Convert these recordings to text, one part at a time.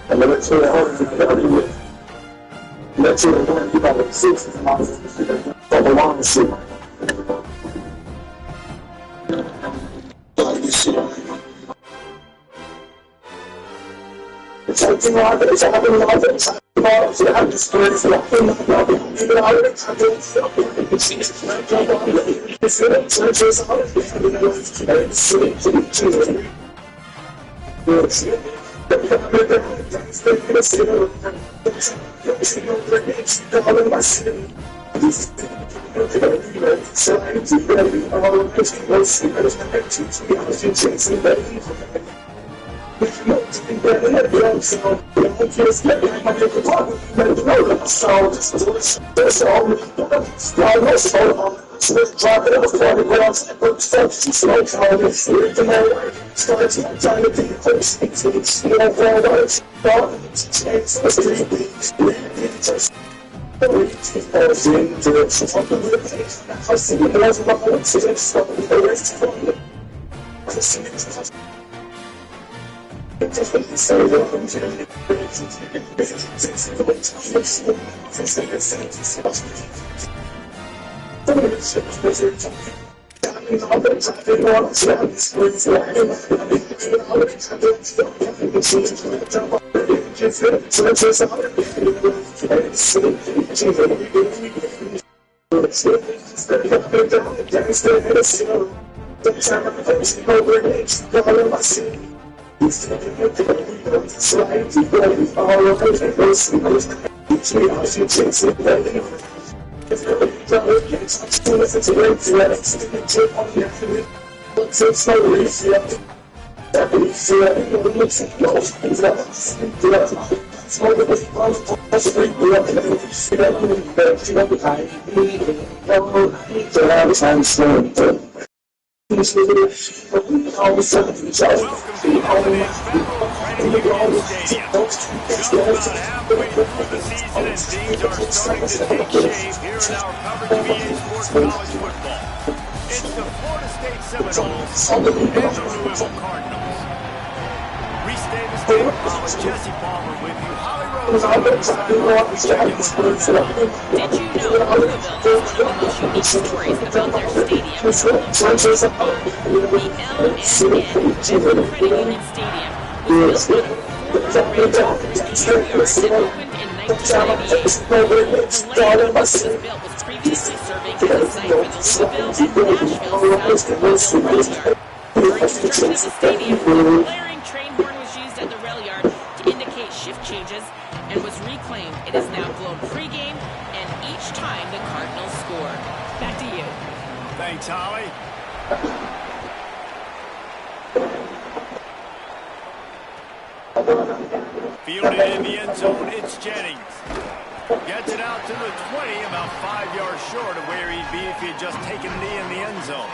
And then it's really hard to get with. That's really hard to get with 6 for the long shoot. It's something like that. It's happening like that. It's happening like that. It's happening stories like that. Even I would have to stop it. It's like that. It's good. It's like this. Fielded in the end zone, it's Jennings. Gets it out to the 20, about 5 yards short of where he'd be if he had just taken a knee in the end zone.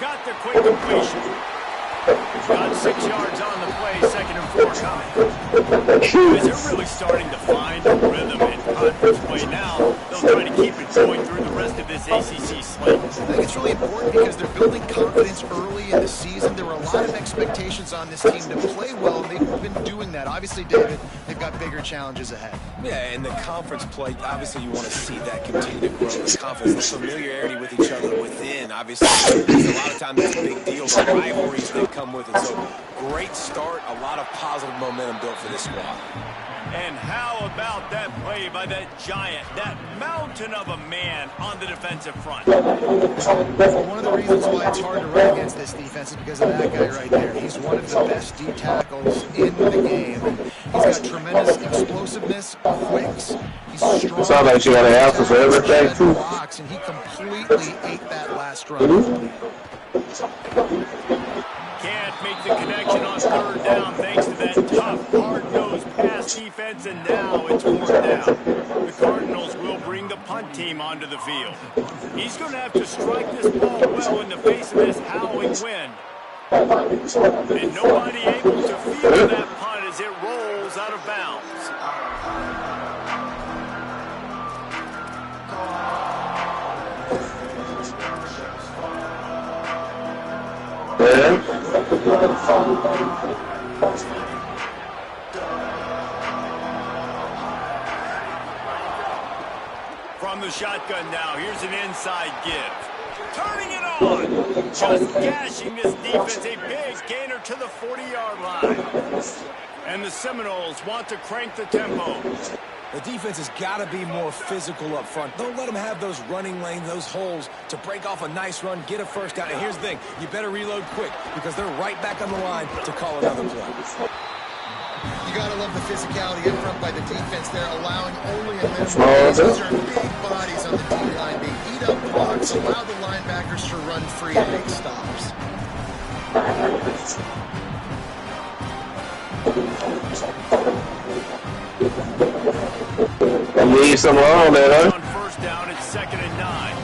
Got the quick completion. Got 6 yards on the play, 2nd and 4 coming. They're really starting to find a rhythm in conference play now. They'll try to keep it going through the rest of this ACC slate. I think it's really important because they're building confidence early in the season. There were a lot of expectations on this team to play well, and they've been doing that. Obviously, David, they've got bigger challenges ahead. Yeah, in the conference play, obviously you want to see that continue to grow. The confidence, the familiarity with each other within, obviously, a lot of times it's a big deal. The rivalries that come with it. So, great start, a lot of positive momentum built for this squad. And how about that play by that giant, that mountain of a man on the defensive front? One of the reasons why it's hard to run against this defense is because of that guy right there. He's one of the best D tackles in the game. He's got tremendous explosiveness, quicks. He's strong. Sounds like you got an answer for everything, too. And he completely ate that last run. Can't make the connection on third down thanks to that tough, hard-nosed pass defense, and now it's fourth down. The Cardinals will bring the punt team onto the field. He's going to have to strike this ball well in the face of this howling wind. And nobody able to field that punt as it rolls out of bounds. From the shotgun now, here's an inside give. Turning it on. Just gashing this defense. A big gainer to the 40-yard line. And the Seminoles want to crank the tempo. The defense has got to be more physical up front. Don't let them have those running lanes, those holes to break off a nice run, get a first down. And here's the thing, you better reload quick because they're right back on the line to call another play. You got to love the physicality up front by the defense. They're allowing only a minimum space. These are big bodies on the D-line. They eat up blocks, allow the linebackers to run free and make stops. Leave some alone there, huh? On first down, it's 2nd and 9.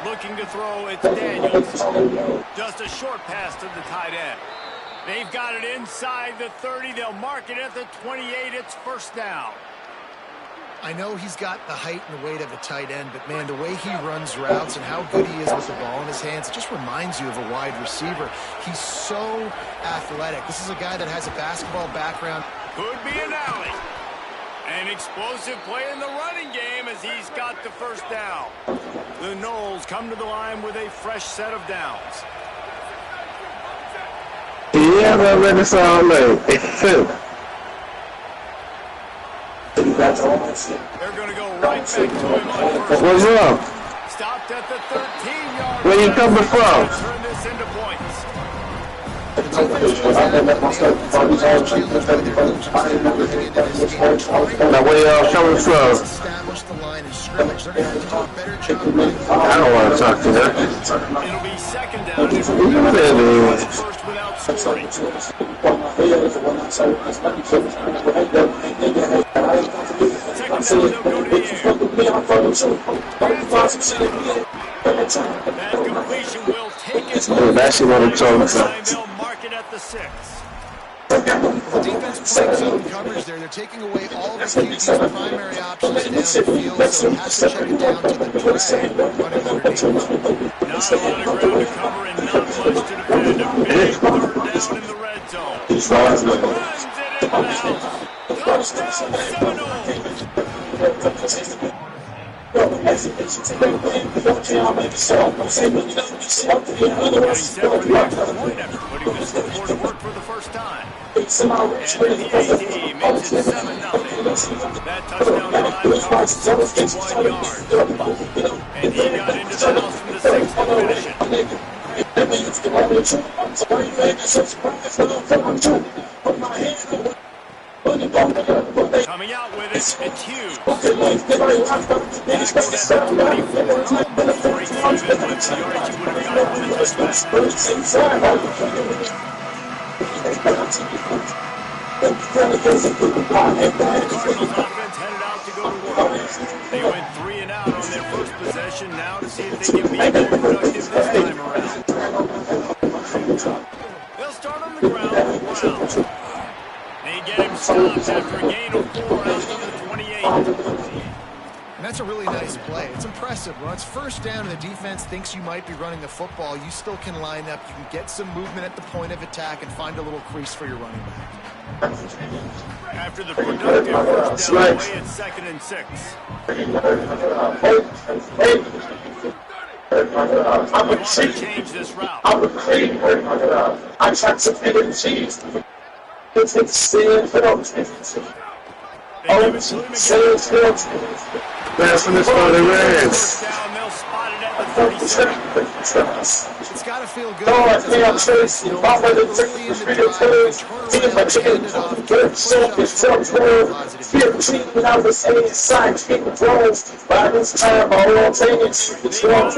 Looking to throw, it's Daniels. Just a short pass to the tight end. They've got it inside the 30. They'll mark it at the 28. It's first down. I know he's got the height and the weight of a tight end, but, man, the way he runs routes and how good he is with the ball in his hands, it just reminds you of a wide receiver. He's so athletic. This is a guy that has a basketball background. Could be an alley. An explosive play in the running game as he's got the first down. The Noles come to the line with a fresh set of downs. Yeah, that really sound like They're going to go right back to him on first. What's up? Stopped at the 13-yard line. Where you coming from? Turn this into points. Now where y'all coming from? I don't want to talk to them. It'll be 2nd down. First without scoring. Second down, they'll go to the air. That completion will take it. That's what I'm talking about. They'll mark it at the 6. The defense playing zone coverage there. They're taking away all the QB's primary options down the field, so he has to check it down to the drag running underneath. Not a lot of ground to cover and not much to defend. A big third down in the red zone. Runs it into the house. Touchdown Seminoles. Getting set for the extra point after putting the scoreboard to work for the first time. And the AT makes it 7-0. That touchdown drive covered 61 yards. And he got into the house from the 6th to finish it. Coming out with it, it's huge. Back at 24, break even with the yardage you would have gotten with a touchback. The Cardinals offense headed out to go to work. They went 3 and out on their first possession, now to see if they can be more productive this time around. They'll start on the ground with Brown. They get him stopped after a gain of 4 out to the 28. And that's a really nice play. It's impressive. When it's first down and the defense thinks you might be running the football, you still can line up. You can get some movement at the point of attack and find a little crease for your running back. After the productive first down away, it's 2nd and 6. I'm He a wants to cheat. change this route. I'm a cream. I tried to fit in cheese. It's stand for them. They give it to him again. That's when they started First race. down, they'll spot it at the 37. It's got to feel good. Oh, I because feel it's Tracy. you know, I'm ready to early in take the the drive, field. Team my chicken. Good shit. It's so good. Feel cheap when I was inside. Keep it closed. By this time, my whole thing is it's wrong.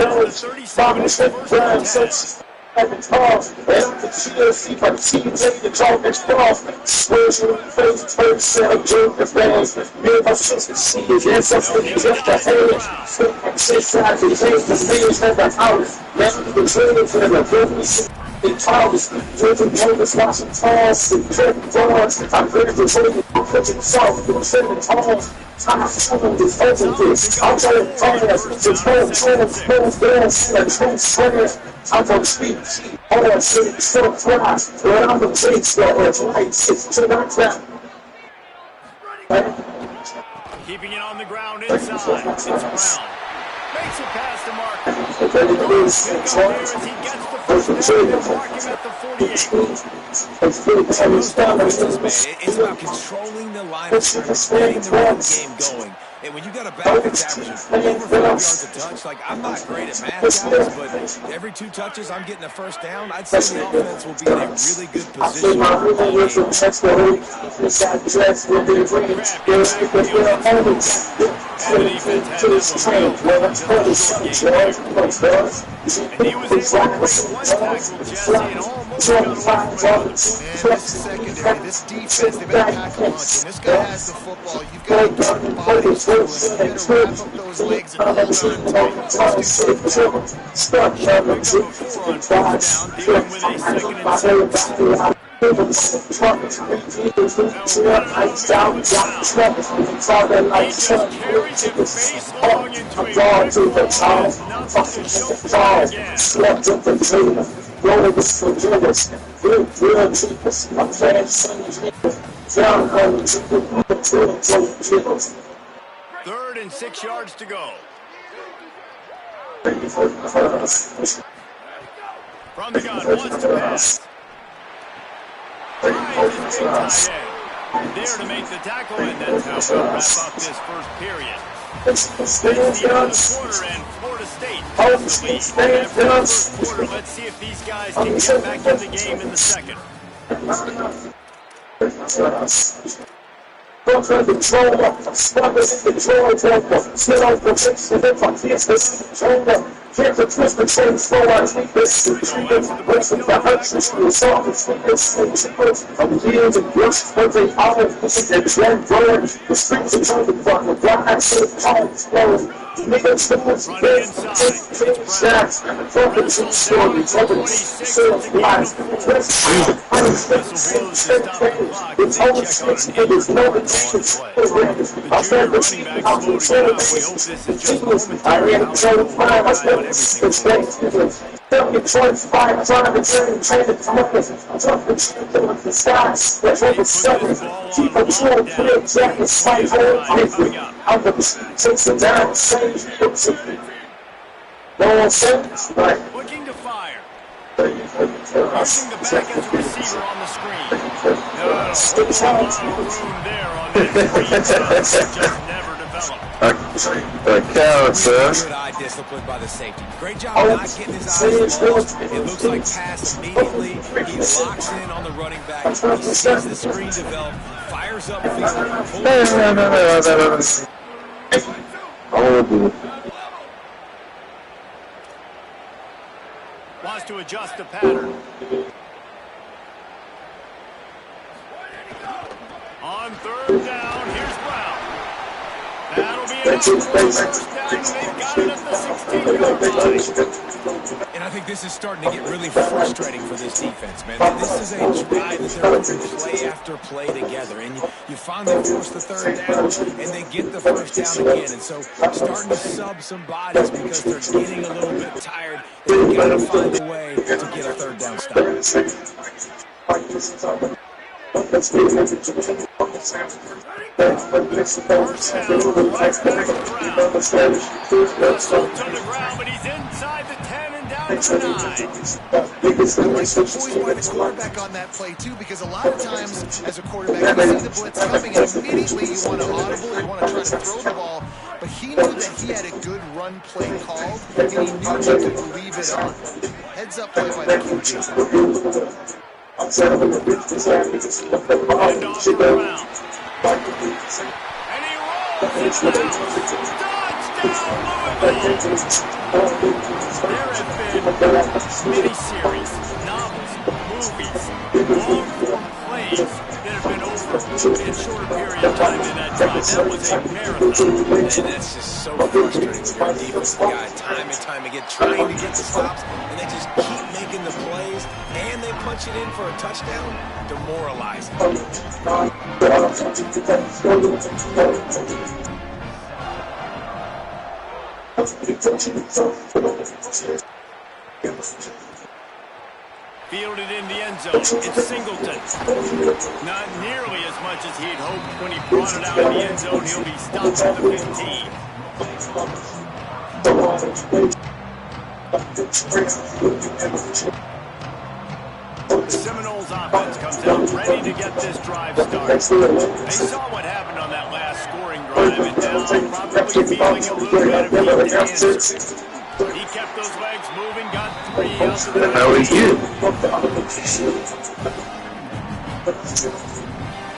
Bobby Smith, Brown, such. At the top, and the TLC by TJ, the talk is off. Swears you in the face, first set of joke the fans. Me and my sister see it, yes, I'm thinking just the head. Flip from six sides, the face, the stage, and the house. Let's be the training for the business. The towers, driven Davis, watching toss, and driven doors. I'm ready to take it, I'm cooking south, and sending toss. I'm showing this over this. I'm telling fast, to turn trans, dance, and trans. I'm gonna speak, all I say is so fast. When I'm gonna take slow, it's like 6 to 1 clap. Keeping it on the ground inside. It's Brown. Makes it past the marker. Okay, it is. Pick up here as he gets the first down and mark him at the 48. It's about controlling the line of scrimmage, getting the run game going. And when you got a back that's averaging over 5 yards a touch, like I'm not great at math, guys, but every 2 touches I'm getting a first down, I'd say the offense will be in a really good position. And he was able to break 1 tackle, Jesse, and almost got away from another. Man, this secondary, this defense, they've been attacking much. When this guy has the football, you've got to get the body to it. You've got to wrap up those legs and hold on tight. Dealing with a second and 7. Third and 6 yards to go. From the gun, wants to pass. Finds his big tight end. There to make the tackle, and that's how we'll wrap up this first period. It's the other quarter, and Florida State has the lead. After the first quarter, let's see if these guys can get back in the game in the second. Here's a twist and change for our weakness. The rest of the hunches, the softest weakness, and tickles of years and gifts, but they all push and trend forward. The streets are turning from the black, so the time is flowing. Niggas, the most big, big snacks, focus and stories, evidence, sales, lies, let's it's always switched, and there's no intentions. I'll stand the sheep, I'll be sure I ran the show with mine, I spent it's the choice five trying to train the compass. I'm talking to the skies. That's what it's seven. Keep a true clear jacket, slight hole, I'm the takes it down, same. No one says, right? Looking to fire. Using the back as a receiver on the screen. No, a lot of room there on that screen. Just never developed. Good eye discipline by the safety. Great job not getting his eyes lost. It looks like pass immediately. He locks in on the running back. He sees the screen develop, fires up field. Wants to adjust the pattern. On third down, here's Brown. That'll be enough for a first down, and they've got it at the 16-yard line. And I think this is starting to get really frustrating for this defense, man. This is a drive that they're running play after play together, and you finally force the third down, and they get the first down again. And so starting to sub some bodies because they're getting a little bit tired, and they got to find a way to get a third down stop. First down, right back to Brown. Russell to the ground, but he's inside the 10 and down to the 9. I like the poise by the quarterback on that play, too, because a lot of times as a quarterback, you see the blitz coming, and immediately you want to audible, you want to try to throw the ball. But he knew that he had a good run play called, and he knew he could leave it on. Heads up play by the QB. I'm telling you, And off to Brown. And he rolls it out. Touchdown, Louisville. There have been mini-series, novels, movies, long-form plays that have been over in a shorter period of time than that drive. That was a marathon. And that's just so frustrating when you're a defensive guy, time and time again, trying to get the stops, and they just keep making the plays, and they punch it in for a touchdown. Demoralizing. Fielded in the end zone. It's Singleton. Not nearly as much as he'd hoped when he brought it out of the end zone. He'll be stopped at the 15. The Seminoles offense comes out ready to get this drive started. They saw what happened on that last scoring drive, and now probably feeling a little bit of heat to answer. He kept those legs moving, got 3 out of the How are you?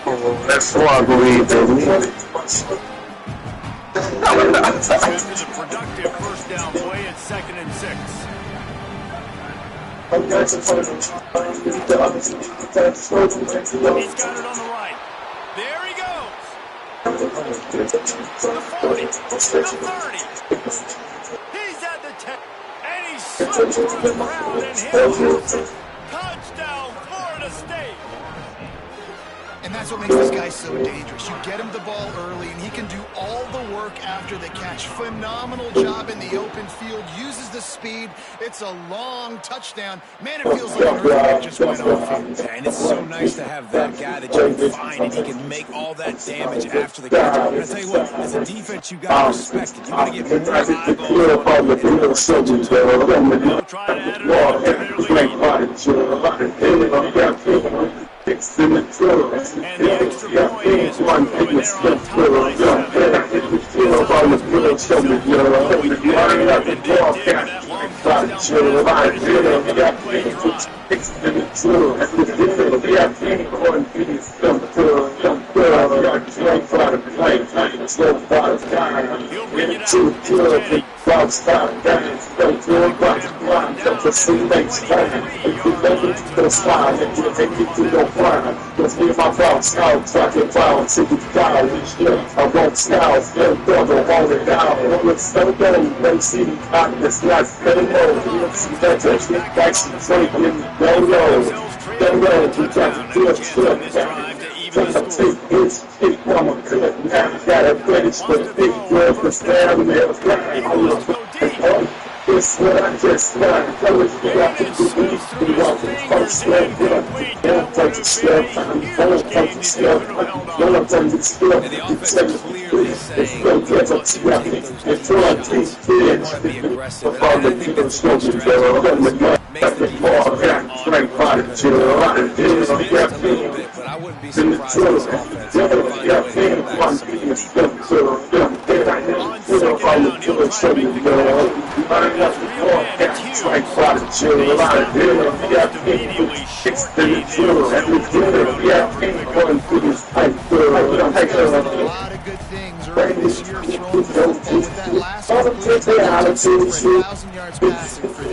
Oh, that's what I believe, baby. After the productive first down play at 2nd and 6. He's got it on the right. There he goes. The 40, the 30. He's at the 10. And he slipped through the crowd and hit. Touchdown, Florida State. And that's what makes this guy so dangerous. You get him the ball early, and he can do all the work after the catch. Phenomenal job in the open field. Uses the speed. It's a long touchdown. Man, it feels like an earthquake just went off here. Yeah, and it's so nice to have that guy that you can find, and he can make all that damage after the catch. And I tell you what, as a defense, you got to respect it. You got to get more eyeballs on it. They'll try to add another lead. And the extra point is true, and they're on top by 7. Let's leave my thoughts out, so I can fly until you die. I won't style, still never hold it down. Let's slow down, let's see the kindness, let's stay low. Let's see that touch, get back to sleep, go low. We got to do it, take hits, take one more cut. Now we gotta finish with big work, the stand there. It's what I just learned. Tell us what I can do. We want to first step. Don't take the step. Don't take the step. Don't take the step. And the offense is clearly saying, we want to take those shots. We want to be aggressive. And I think that's a good strategy. Makes the defense a little bit, but I wouldn't be surprised if this offense would find a way to get back to some of the defense. On 2nd down, he'll try to make the connection. Immediately short lead. A lot of good things early this year throwing the football with that last one. For 1,000 yards passing for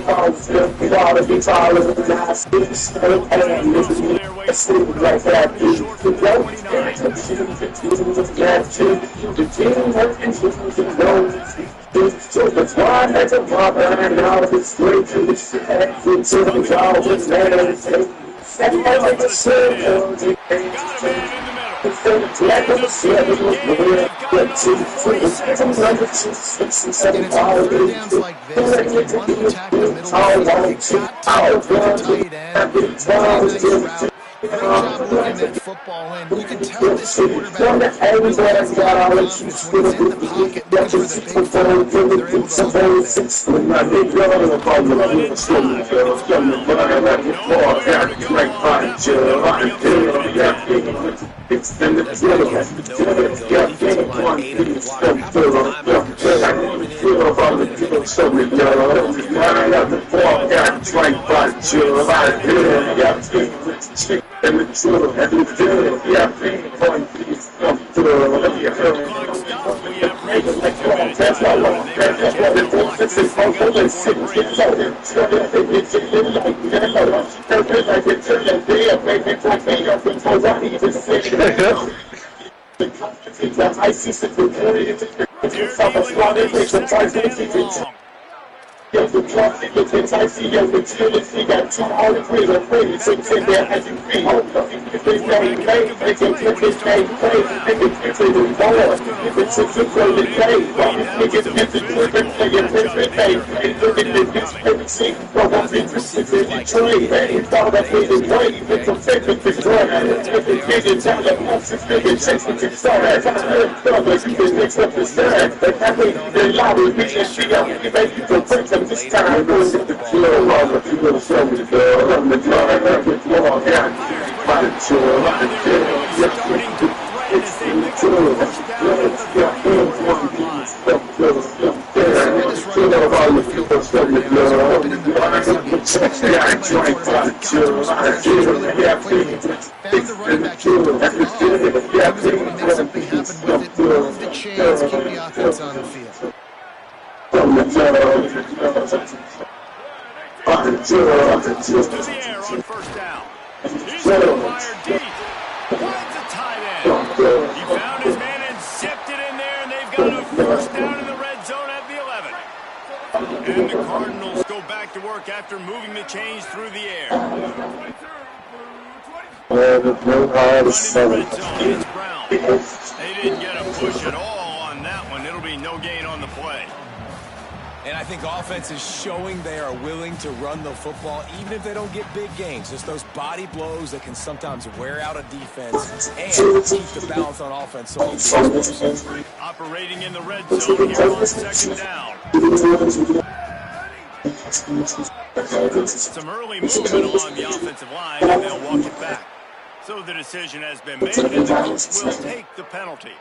That's why I had to pop and out of the street to the set into the crowd with man. And I like to say, got a man in the middle. like the set of the world, but to the free, from number 2, 6, and 7, and it's on third downs like this. If you want to attack the middle, you got to get to the tight end, nice route. Great job working that football in. You can tell this quarterback Everybody's got all the confidence when he's in the pocket looking for the big throw. They're able to open And the Cardinals go back to work after moving the chains through the air. Running the red zone, it's Brown. They didn't get a push at all on that one. It'll be no gain on the play. And I think offense is showing they are willing to run the football, even if they don't get big gains. Just those body blows that can sometimes wear out a defense and keep the balance on offense so close. Operating in the red zone here on second down. Some early movement along the offensive line, and they'll walk it back. So the decision has been made, and the coach will take the penalty.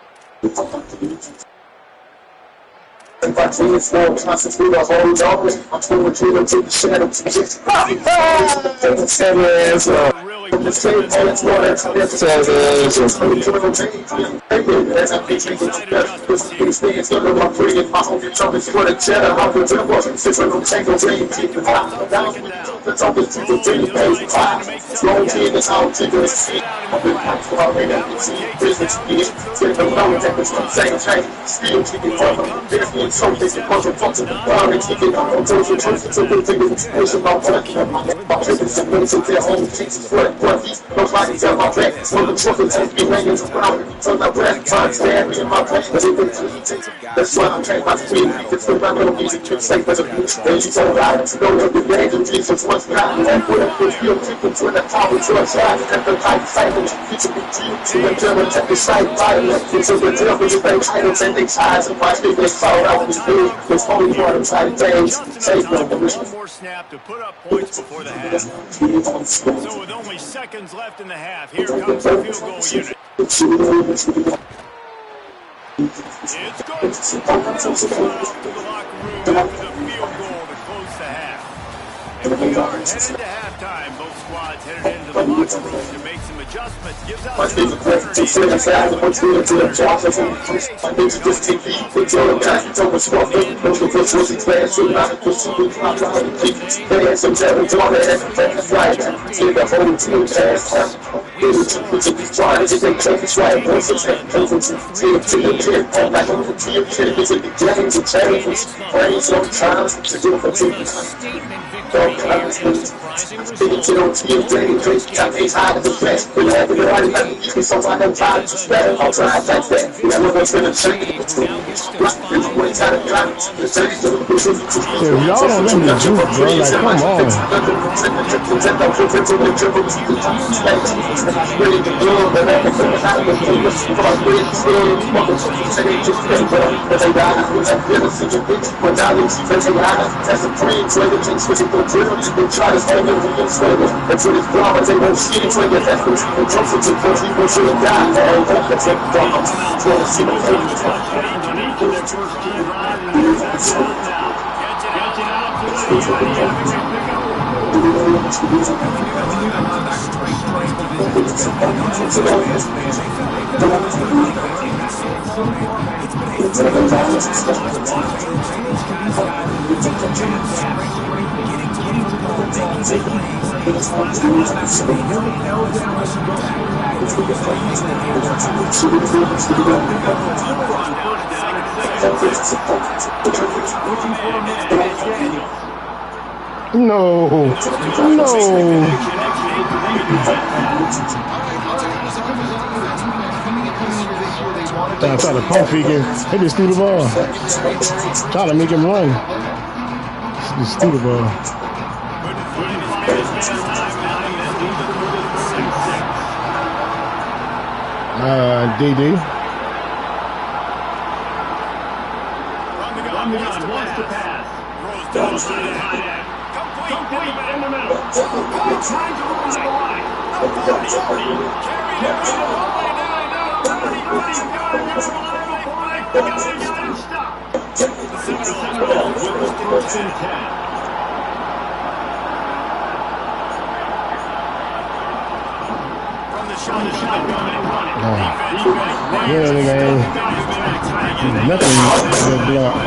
That's why I'm trying to win. It's the run of music to say, but it's all right. It's no one with the angel Jesus was not. And what if we feel people to the power to a side and the light silence. It's a big deal to the German at the side violent. It's a big deal with the titles and the ties and watch me this all out this big. There's only one inside days. Save them. One more snap to put up points before the half. So with only seconds left in the half, here comes the field goal unit. It's good. To the locker room after the field goal to close the half. And we are headed to halftime. Both squads headed into the locker room to make some adjustments. Gives us an opportunity y'all don't let me juke, bro, like, come on. No. I tried to pump fake him. They just threw the ball. Trying to make him run. Just threw the ball. DD. Wants to pass. Throws down complete in the middle. Trying to run to the line. 40. Carried it all the way down. 30. Got him stopped. The Seminoles with the 13-10. From the shotgun and running. Yeah, man. Nothing to block.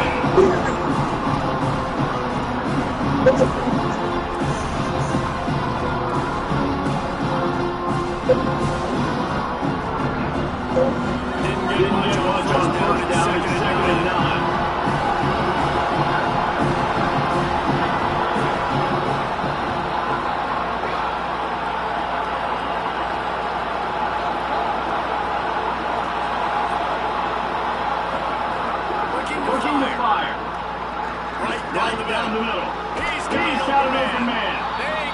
Down the middle. He's got an open man.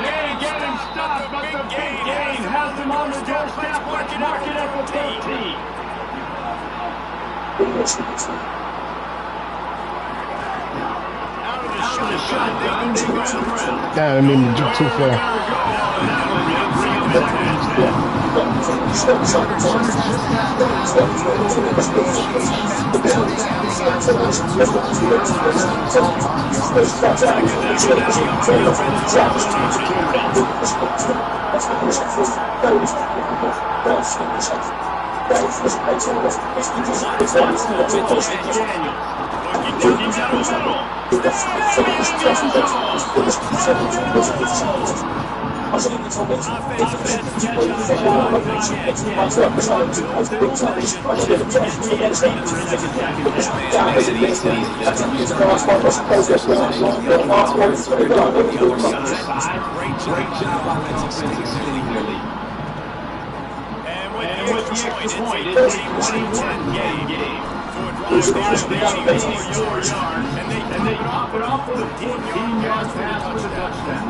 They get him stopped, but the big game has him on the doorstep. Mark it up for 13. Out of the shotgun, they go to the ground. Damn, I mean, too far. And with the extra point, it's a 21 game. So your yard, and they pop it off with a 14-yard pass with a touchdown.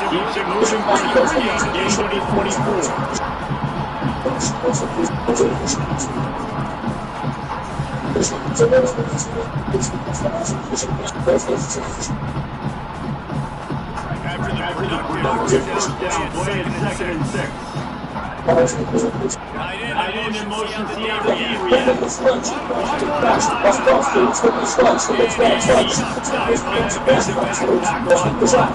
Keeps it moving quickly. Game 24. After the productive first down play, it's 2nd and 6. Tight end in motion, see how the D reacts. And he chopped out the defensive back tackle on the run.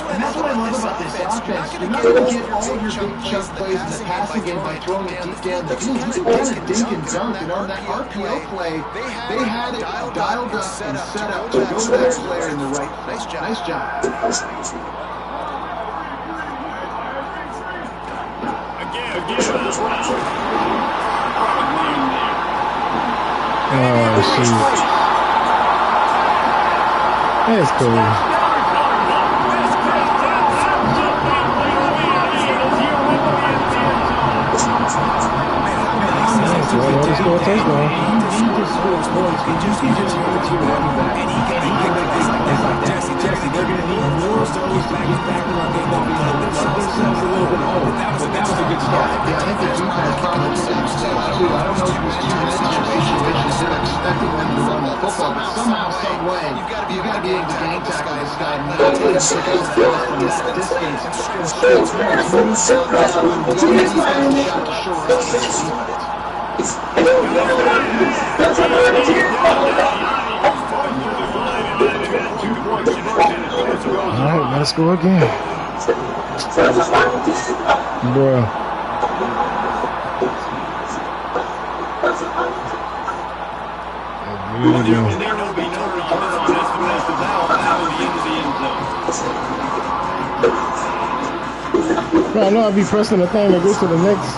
And that's what I love about this offense. You're not going to get all your big chunk plays in the passing game by throwing it deep down the field. You can kind of dink and dunk, and on that RPO play, they had it dialed up and set up to go to that player in the right place. Nice job. Oh, shoot. That's cool. Let's go touchdown. Jesse, they're going to need more of those back run game that we had themselves a little bit old. That was a good start. Yeah, I think the defense probably steps too. I don't know if it was too many situations they're expecting them to run the football, but somehow, some way, you've got to be able to gang tackle this guy and not let him pick up the ball from that distance. Alright, let's go again. Bruh. I know I'll be pressing the thing to go to the next.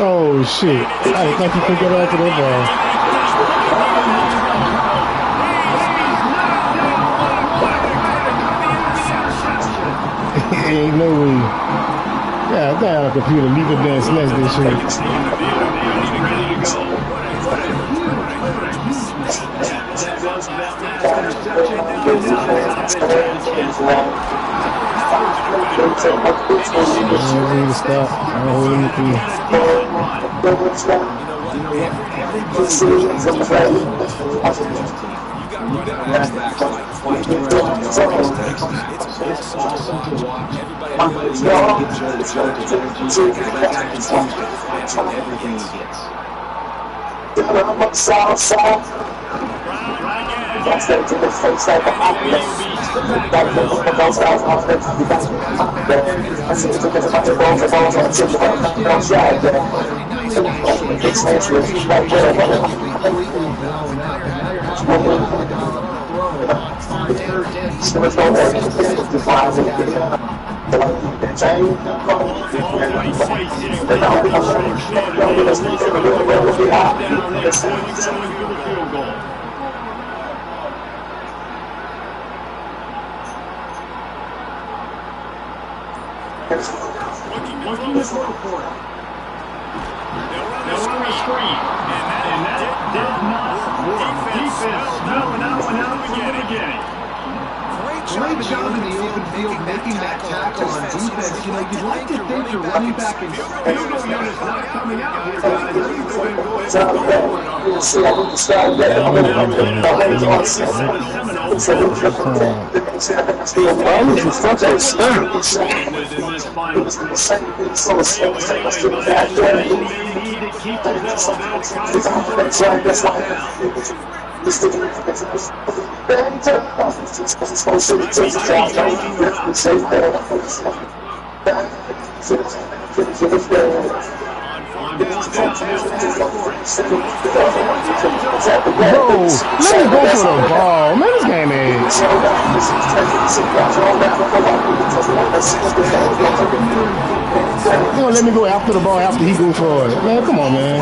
Oh shit. I didn't think he could get after that ball. Ain't no way. Yeah, damn, a computer, leave it there and smash this shit. I don't need to stop. I don't hold anything. Looking to throw for it. They'll run a screen. And that did not work. Defense smelling that one out from the beginning. Great job in the open field making that tackle on defense. You know, you'd like to think the running back and field goal unit's not coming out here, guys. I think they're going to go ahead and go for Bro, let me go for the ball. Man, this game is. You know, let me go after the ball after he goes for it. Man, come on, man.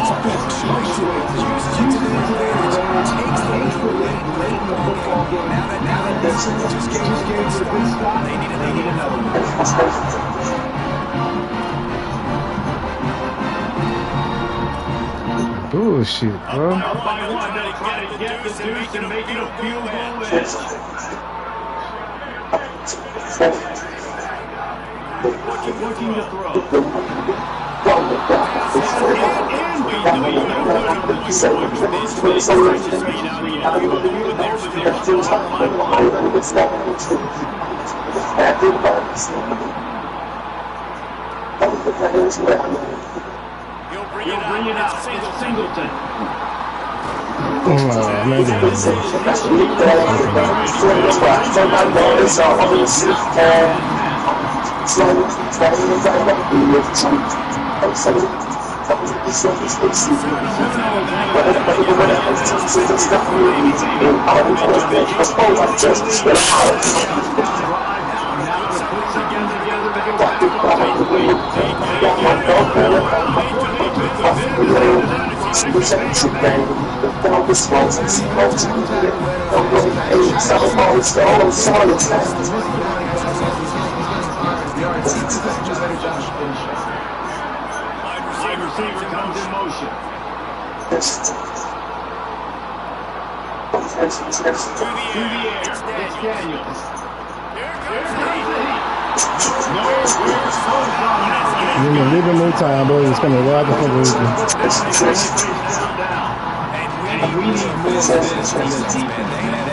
Bullshit, bro. Up by one, they'll try to get the deuce and make it a field goal edge. Looking to throw. He'll bring it out. Singleton. Wide receiver comes in motion. To the air. It's Daniels. Give me a little bit more time, boy. It's coming right before the weekend. And we need more of this from the defense. They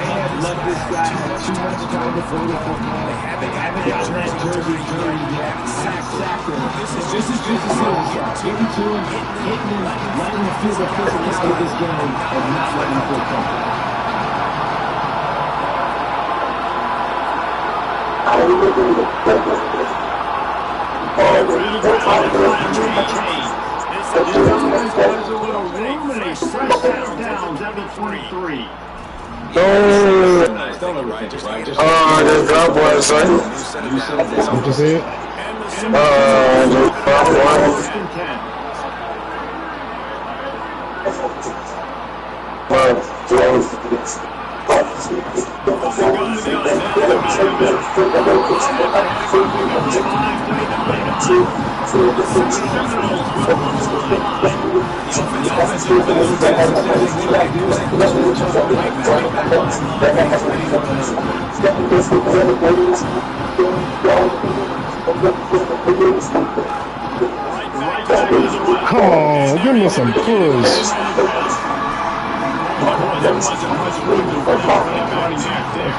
have let this guy have too much time to throw the football. They haven't gotten that jersey yet. Sack him. This is just a simple shot. Give it to him, hitting him, letting him feel the physicality of this game, and not letting him feel comfortable. The drop was, right? What you said? The drop was. The Seminoles will come from behind. The offensive players will take the same thing they do is push each other right back on the line, getting one another. Right back to the right. Come on, give me some push. There wasn't much room to run for that running back there.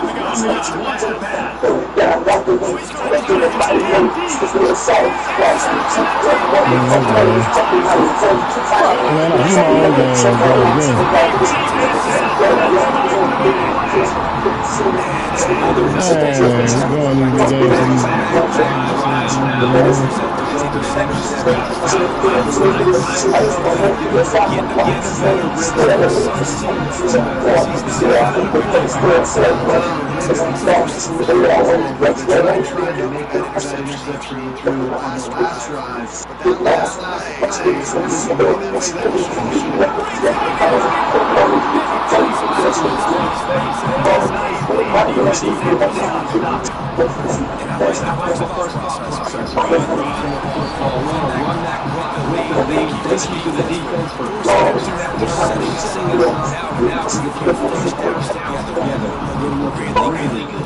This defense with the noise from this wants to pass. Oh, he's going to throw it Trying to make that interception through on the last drive. But that last really good.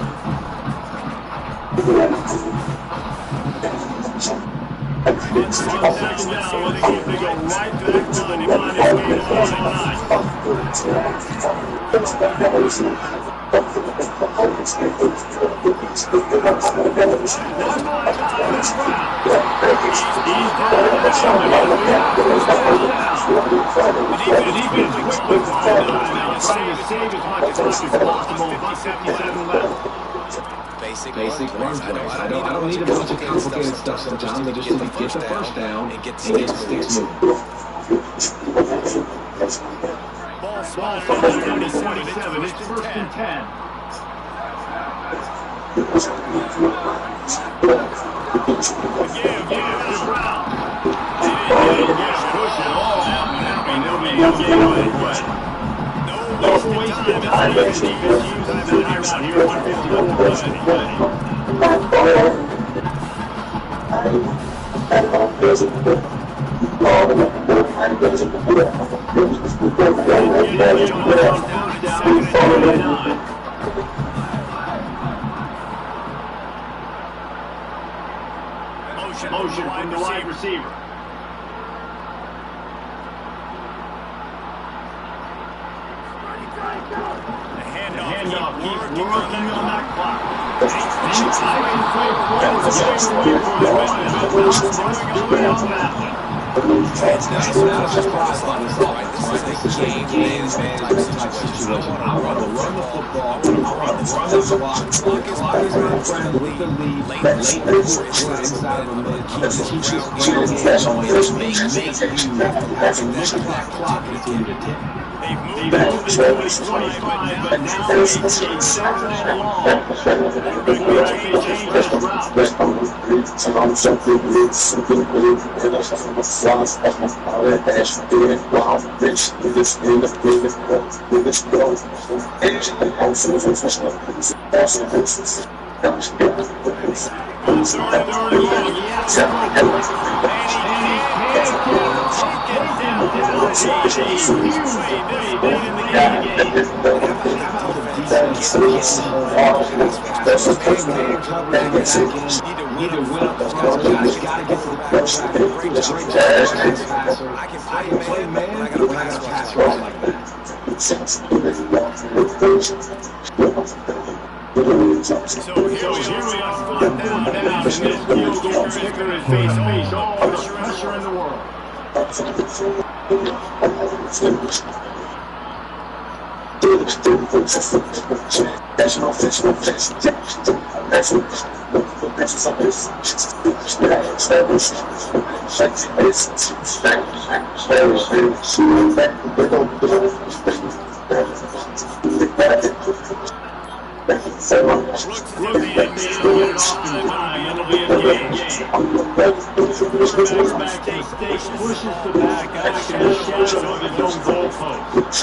Basic run plays. I don't need a bunch of complicated stuff sometimes. I just need to get the first down and get the sticks moving. Ball spotted on 27. It's first and 10. Motion from the wide receiver. The handoff, keep working on that clock. This is a game advantage type situation. I want to run the football. I want to run the clock. Clock is my friend with the lead. Late inside of a minute. Keep this ground game going. Make you having this clock continue to tick. They've moved to 25, but now it's third and long. So here we are, fourth down now. This field goal kicker is face all the pressure in the world. That's Brooks is in the end now. Get it off in time. It'll be a game. Quarterback's back to the station. Pushes the back out of the shadow of his own goalpost.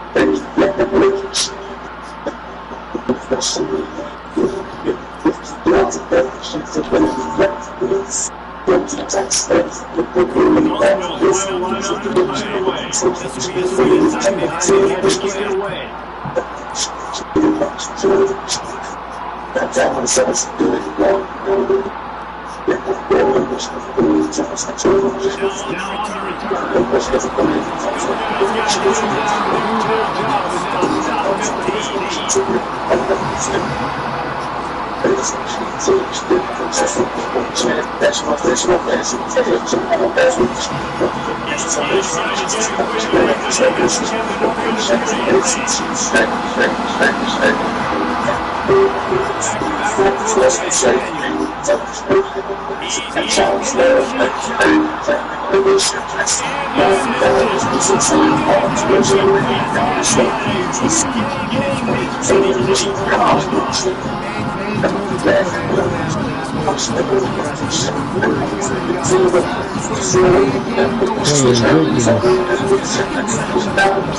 Louisville's final lineup to play away. This will be a sweet assignment. They have to kick it away. Now on the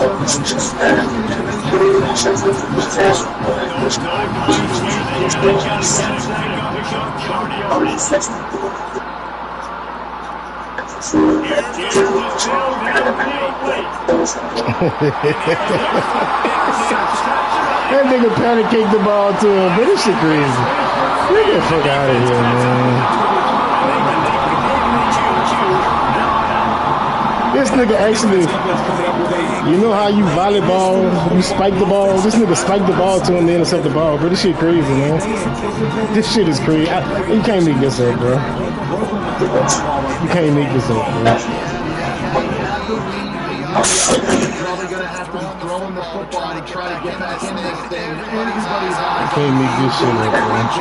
return. That nigga panic kicked the ball to him, but this shit crazy. Get the fuck out of here, man. This nigga actually, you know how you volleyball, you spike the ball? This nigga spiked the ball to him to intercept the ball, bro. This shit crazy, man. This shit is crazy. You can't make this up, bro. You can't make this up, bro. Probably going to have to be throwing the football to try to get back in this thing. Everybody's on. You can't make this shit up, bro.